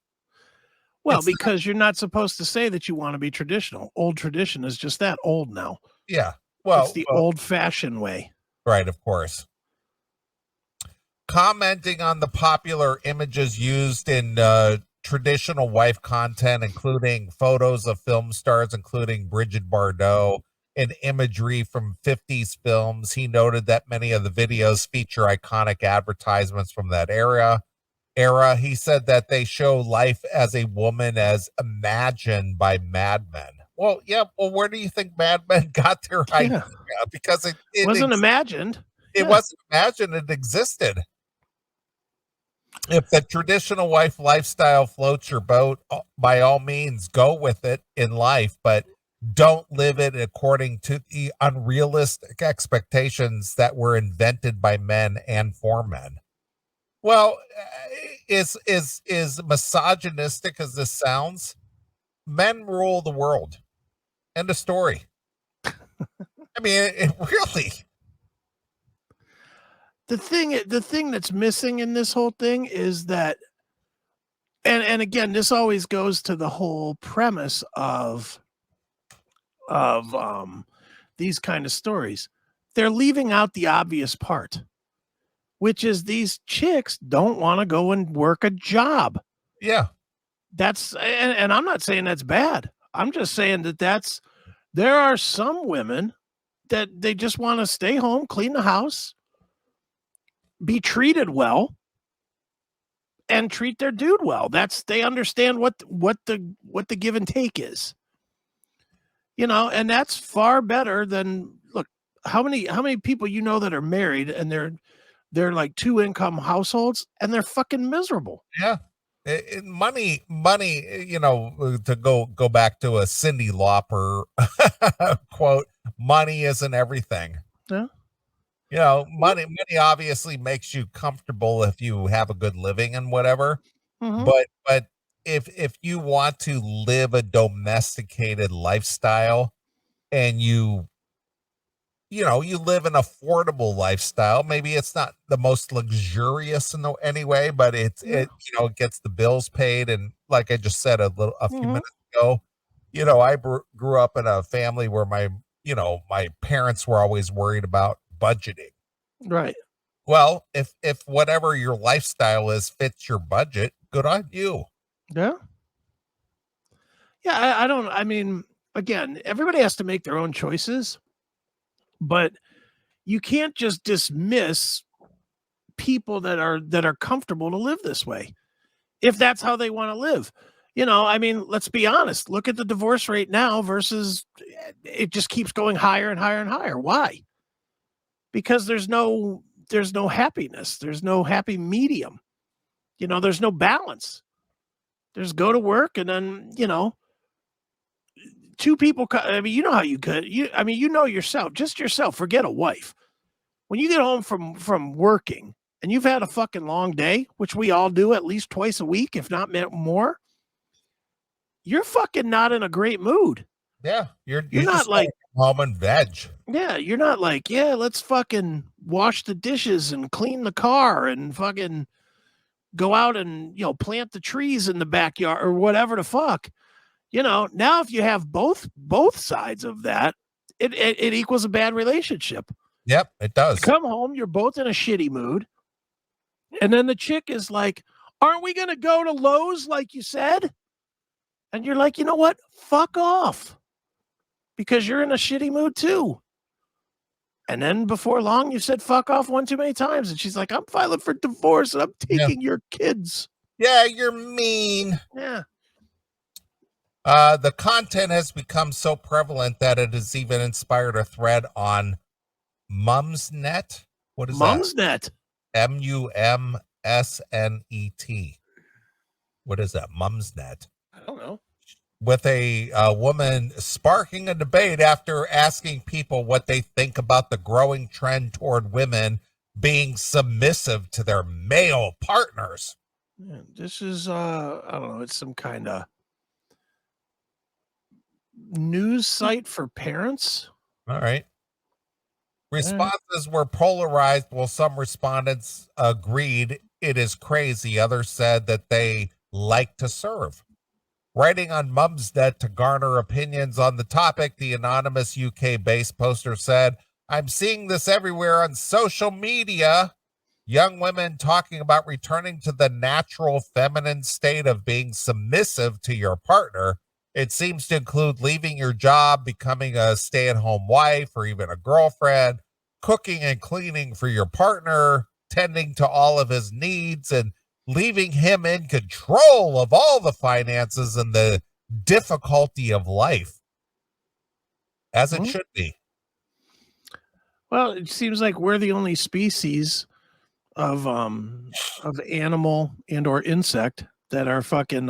Speaker 2: Well, because you're not supposed to say that you want to be traditional. Old tradition is just that old now.
Speaker 1: Yeah. Well,
Speaker 2: it's the old-fashioned way.
Speaker 1: Right, of course. Commenting on the popular images used in traditional wife content, including photos of film stars, including Brigitte Bardot, and imagery from 50s films, he noted that many of the videos feature iconic advertisements from that era. He said that they show life as a woman as imagined by Mad Men. Well, yeah. Well, where do you think Mad Men got their idea? Because it
Speaker 2: wasn't imagined.
Speaker 1: It wasn't imagined. It existed. If the traditional wife lifestyle floats your boat, by all means, go with it in life, but don't live it according to the unrealistic expectations that were invented by men and for men. Well, is misogynistic as this sounds, men rule the world. End of story. I mean, it really.
Speaker 2: The thing that's missing in this whole thing is that, and again, this always goes to the whole premise of these kind of stories. They're leaving out the obvious part, which is these chicks don't want to go and work a job.
Speaker 1: Yeah.
Speaker 2: And I'm not saying that's bad. I'm just saying that there are some women that they just want to stay home, clean the house, be treated well, and treat their dude well. They understand what the give and take is. And that's far better than, look, how many people that are married and they're like 2-income households and they're fucking miserable.
Speaker 1: Yeah. Money, to go back to a Cyndi Lauper quote, money isn't everything.
Speaker 2: Yeah.
Speaker 1: Money obviously makes you comfortable if you have a good living and whatever.
Speaker 2: Mm-hmm.
Speaker 1: But if you want to live a domesticated lifestyle and you you live an affordable lifestyle. Maybe it's not the most luxurious in any way, but it gets the bills paid. And like I just said a few minutes ago, I grew up in a family where my parents were always worried about budgeting.
Speaker 2: Right.
Speaker 1: Well, if whatever your lifestyle is fits your budget, good on you.
Speaker 2: Yeah. Yeah. I mean, again, everybody has to make their own choices, but you can't just dismiss people that are comfortable to live this way if that's how they want to live. I mean, let's be honest. Look at the divorce rate now versus it just keeps going higher and higher and higher. Why? Because there's no happiness. There's no happy medium. There's no balance. There's go to work and then, two people. I mean, how you could, yourself, just yourself, forget a wife. When you get home from working and you've had a fucking long day, which we all do at least twice a week, if not more, you're fucking not in a great mood.
Speaker 1: Yeah. You're
Speaker 2: not
Speaker 1: just
Speaker 2: like
Speaker 1: home and veg.
Speaker 2: Yeah. You're not like, yeah, let's fucking wash the dishes and clean the car and fucking go out and, plant the trees in the backyard or whatever the fuck. Now if you have both sides of that, it equals a bad relationship.
Speaker 1: Yep, it does.
Speaker 2: You come home, you're both in a shitty mood. And then the chick is like, aren't we going to go to Lowe's like you said? And you're like, you know what? Fuck off. Because you're in a shitty mood too. And then before long, you said fuck off one too many times. And she's like, I'm filing for divorce and I'm taking your kids.
Speaker 1: Yeah, you're mean.
Speaker 2: Yeah.
Speaker 1: The content has become so prevalent that it has even inspired a thread on Mumsnet. What is
Speaker 2: Mumsnet?
Speaker 1: that? Mumsnet. What is that? Mumsnet.
Speaker 2: I don't know.
Speaker 1: With a woman sparking a debate after asking people what they think about the growing trend toward women being submissive to their male partners.
Speaker 2: Yeah, this is, I don't know, it's some kind of news site for parents.
Speaker 1: All right. Responses were polarized. While some respondents agreed it is crazy, others said that they like to serve. Writing on Mumsnet to garner opinions on the topic, the anonymous UK-based poster said, I'm seeing this everywhere on social media. Young women talking about returning to the natural feminine state of being submissive to your partner. It seems to include leaving your job, becoming a stay-at-home wife, or even a girlfriend, cooking and cleaning for your partner, tending to all of his needs, and leaving him in control of all the finances and the difficulty of life, as it should be.
Speaker 2: Well, it seems like we're the only species of animal and or insect that are fucking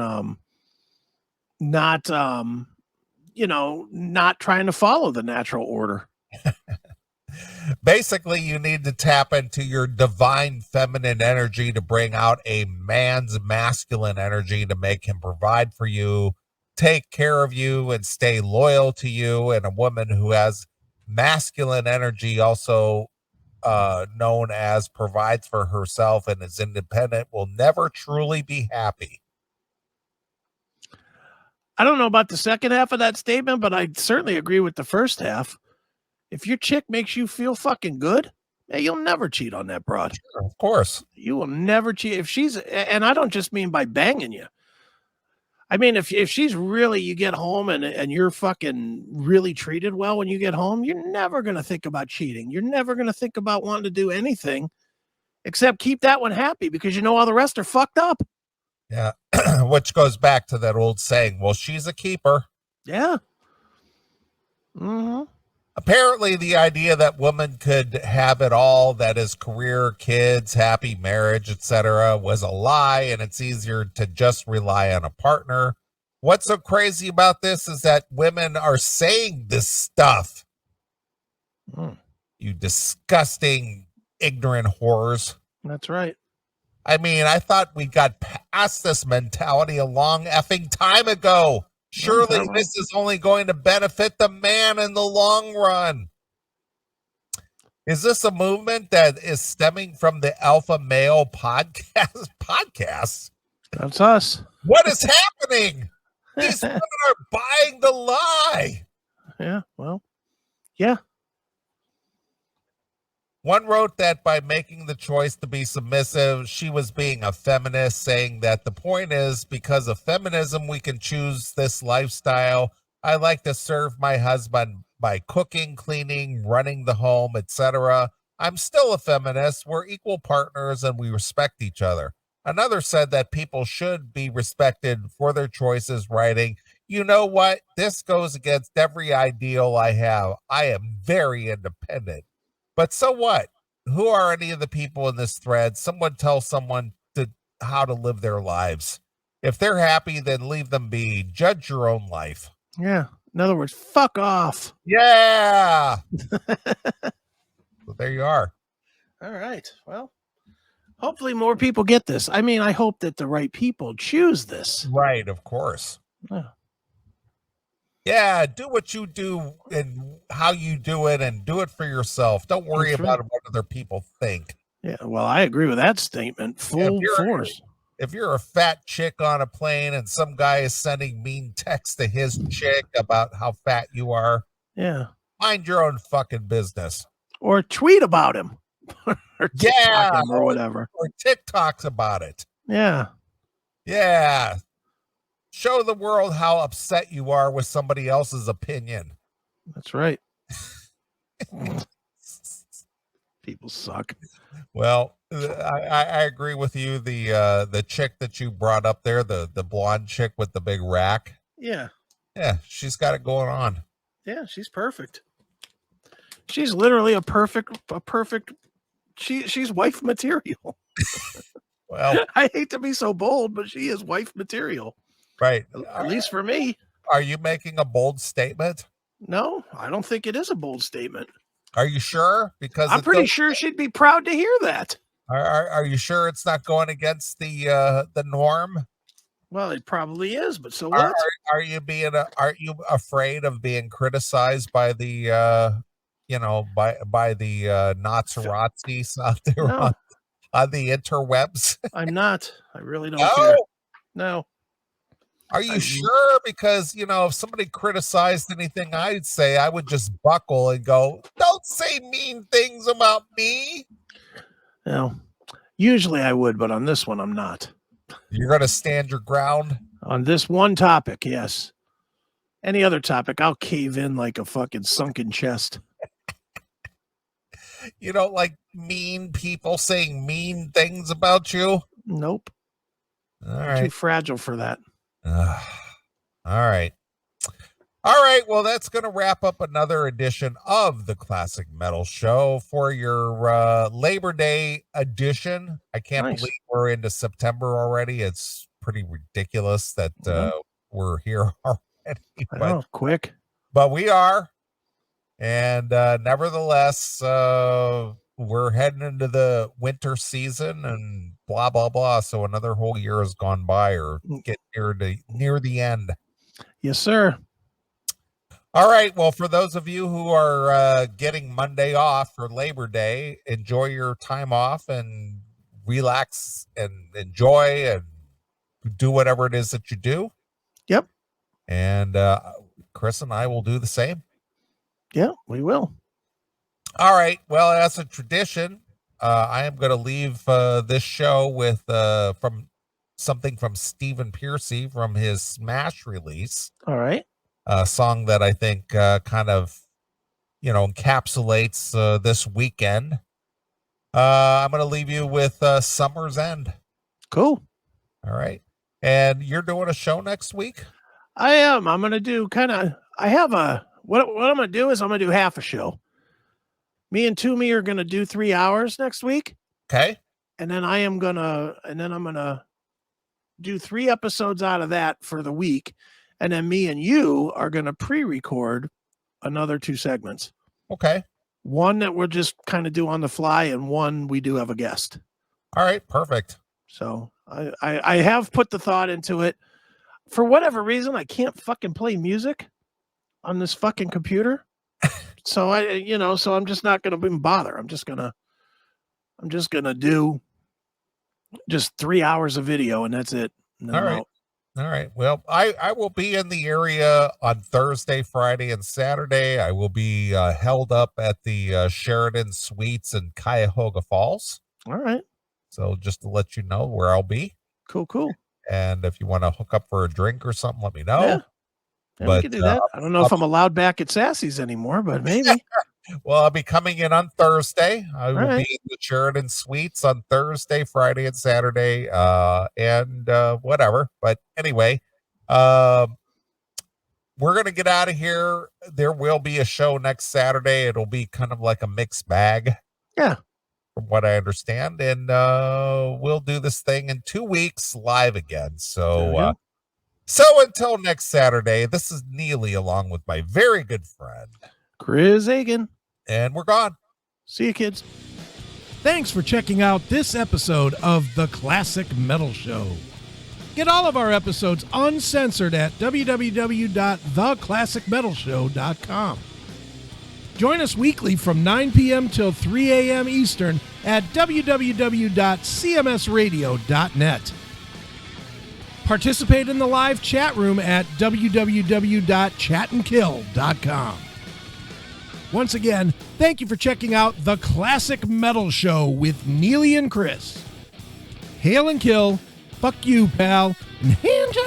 Speaker 2: not trying to follow the natural order.
Speaker 1: Basically, you need to tap into your divine feminine energy to bring out a man's masculine energy to make him provide for you, take care of you, and stay loyal to you. And a woman who has masculine energy, also known as provides for herself and is independent, will never truly be happy.
Speaker 2: I don't know about the second half of that statement, but I certainly agree with the first half. If your chick makes you feel fucking good, you'll never cheat on that broad.
Speaker 1: Sure, of course.
Speaker 2: You will never cheat. If she's, and I don't just mean by banging you. I mean, if she's really, you get home and you're fucking really treated well when you get home, you're never going to think about cheating. You're never going to think about wanting to do anything except keep that one happy because all the rest are fucked up.
Speaker 1: Yeah. Which goes back to that old saying, well, she's a keeper.
Speaker 2: Yeah. Mm-hmm.
Speaker 1: Apparently, the idea that women could have it all, that is career, kids, happy marriage, etc., was a lie, and it's easier to just rely on a partner. What's so crazy about this is that women are saying this stuff. You disgusting, ignorant whores.
Speaker 2: That's right.
Speaker 1: I mean, I thought we got past this mentality a long effing time ago. Surely this is only going to benefit the man in the long run. Is this a movement that is stemming from the alpha male podcasts?
Speaker 2: That's us.
Speaker 1: What is happening? These women are buying the lie.
Speaker 2: Yeah, well, yeah.
Speaker 1: One wrote that by making the choice to be submissive, she was being a feminist, saying that the point is because of feminism, we can choose this lifestyle. I like to serve my husband by cooking, cleaning, running the home, etc. I'm still a feminist. We're equal partners and we respect each other. Another said that people should be respected for their choices, writing, you know what? This goes against every ideal I have. I am very independent. But so what? Who are any of the people in this thread? Someone tell someone how to live their lives. If they're happy, then leave them be. Judge your own life.
Speaker 2: Yeah. In other words, fuck off.
Speaker 1: Yeah. So there you are.
Speaker 2: All right. Well, hopefully more people get this. I mean, I hope that the right people choose this.
Speaker 1: Right, of course.
Speaker 2: Yeah.
Speaker 1: Yeah, do what you do and how you do it and do it for yourself. Don't worry
Speaker 2: That's
Speaker 1: about
Speaker 2: right.
Speaker 1: what other people think.
Speaker 2: Yeah. Well, I agree with that statement. Full force.
Speaker 1: If you're a fat chick on a plane and some guy is sending mean texts to his chick about how fat you are,
Speaker 2: Yeah.
Speaker 1: mind your own fucking business.
Speaker 2: Or tweet about him. Or
Speaker 1: Yeah.
Speaker 2: TikTok him or whatever.
Speaker 1: Or TikToks about it.
Speaker 2: Yeah.
Speaker 1: Yeah. Show the world how upset you are with somebody else's opinion.
Speaker 2: That's right. People suck.
Speaker 1: Well, I agree with you. The chick that you brought up there, the blonde chick with the big rack.
Speaker 2: Yeah.
Speaker 1: Yeah, she's got it going on.
Speaker 2: Yeah, she's perfect. She's literally a perfect she's wife material.
Speaker 1: Well,
Speaker 2: I hate to be so bold, but she is wife material.
Speaker 1: right.
Speaker 2: At least for me.
Speaker 1: Are you making a bold statement?
Speaker 2: No, I don't think it is a bold statement.
Speaker 1: Are you sure? Because
Speaker 2: I'm pretty sure she'd be proud to hear that.
Speaker 1: Are you sure it's not going against the norm?
Speaker 2: Well, it probably is, but so what?
Speaker 1: Aren't you afraid of being criticized by the by the Nazis out there
Speaker 2: No.
Speaker 1: on the interwebs?
Speaker 2: I'm not. I really don't
Speaker 1: No?
Speaker 2: care. No.
Speaker 1: Are you sure? Because, if somebody criticized anything I'd say, I would just buckle and go, don't say mean things about me.
Speaker 2: No. Usually I would, but on this one, I'm not.
Speaker 1: You're going to stand your ground?
Speaker 2: On this one topic, yes. Any other topic, I'll cave in like a fucking sunken chest.
Speaker 1: You don't like mean people saying mean things about you?
Speaker 2: Nope.
Speaker 1: All
Speaker 2: I'm
Speaker 1: right.
Speaker 2: too fragile for that.
Speaker 1: All right. All right. Well, that's going to wrap up another edition of the Classic Metal Show for your Labor Day edition. I can't
Speaker 2: Nice.
Speaker 1: believe we're into September already. It's pretty ridiculous that we're here already.
Speaker 2: I know, quick.
Speaker 1: But we are. And nevertheless, we're heading into the winter season and blah, blah, blah. So another whole year has gone by or get near the end.
Speaker 2: Yes, sir.
Speaker 1: All right. Well, for those of you who are getting Monday off for Labor Day, enjoy your time off and relax and enjoy and do whatever it is that you do.
Speaker 2: Yep.
Speaker 1: And Chris and I will do the same.
Speaker 2: Yeah, we will.
Speaker 1: All right. Well, as a tradition, I am going to leave this show with from something from Stephen Piercy from his Smash release.
Speaker 2: All right.
Speaker 1: A song that I think kind of, encapsulates this weekend. I'm going to leave you with Summer's End.
Speaker 2: Cool.
Speaker 1: All right. And you're doing a show next week?
Speaker 2: I am. I'm going to do what I'm going to do is I'm going to do half a show. Me and Toomey are going to do 3 hours next week.
Speaker 1: Okay.
Speaker 2: And then I'm going to do 3 episodes out of that for the week. And then me and you are going to pre-record another 2 segments.
Speaker 1: Okay.
Speaker 2: One that we'll just kind of do on the fly, and one we do have a guest.
Speaker 1: All right. Perfect.
Speaker 2: So I have put the thought into it. For whatever reason, I can't fucking play music on this fucking computer. So I'm just not going to bother. I'm just going to do just 3 hours of video, and that's it. And then
Speaker 1: All
Speaker 2: I'm
Speaker 1: right.
Speaker 2: out.
Speaker 1: All right. Well, I will be in the area on Thursday, Friday, and Saturday. I will be held up at the Sheridan Suites in Cuyahoga Falls.
Speaker 2: All right.
Speaker 1: So just to let you know where I'll be.
Speaker 2: Cool.
Speaker 1: And if you want to hook up for a drink or something, let me know.
Speaker 2: Yeah, we
Speaker 1: But
Speaker 2: could do that. I don't know if I'm allowed back at Sassy's anymore, but maybe.
Speaker 1: well, I'll be coming in on Thursday. I will
Speaker 2: right.
Speaker 1: be in the Sheridan Suites on Thursday, Friday, and Saturday, and whatever. But anyway, we're gonna get out of here. There will be a show next Saturday. It'll be kind of like a mixed bag.
Speaker 2: Yeah.
Speaker 1: From what I understand, and we'll do this thing in 2 weeks live again. So until next Saturday, this is Neeley along with my very good friend
Speaker 2: Chris Hagen,
Speaker 1: and we're gone.
Speaker 2: See you, kids. Thanks for checking out this episode of The Classic Metal Show. Get all of our episodes uncensored at www.theclassicmetalshow.com. Join us weekly from 9 p.m. till 3 a.m. Eastern at www.cmsradio.net. Participate in the live chat room at www.chatandkill.com. Once again, thank you for checking out The Classic Metal Show with Neeley and Chris. Hail and kill, fuck you, pal, and hand job.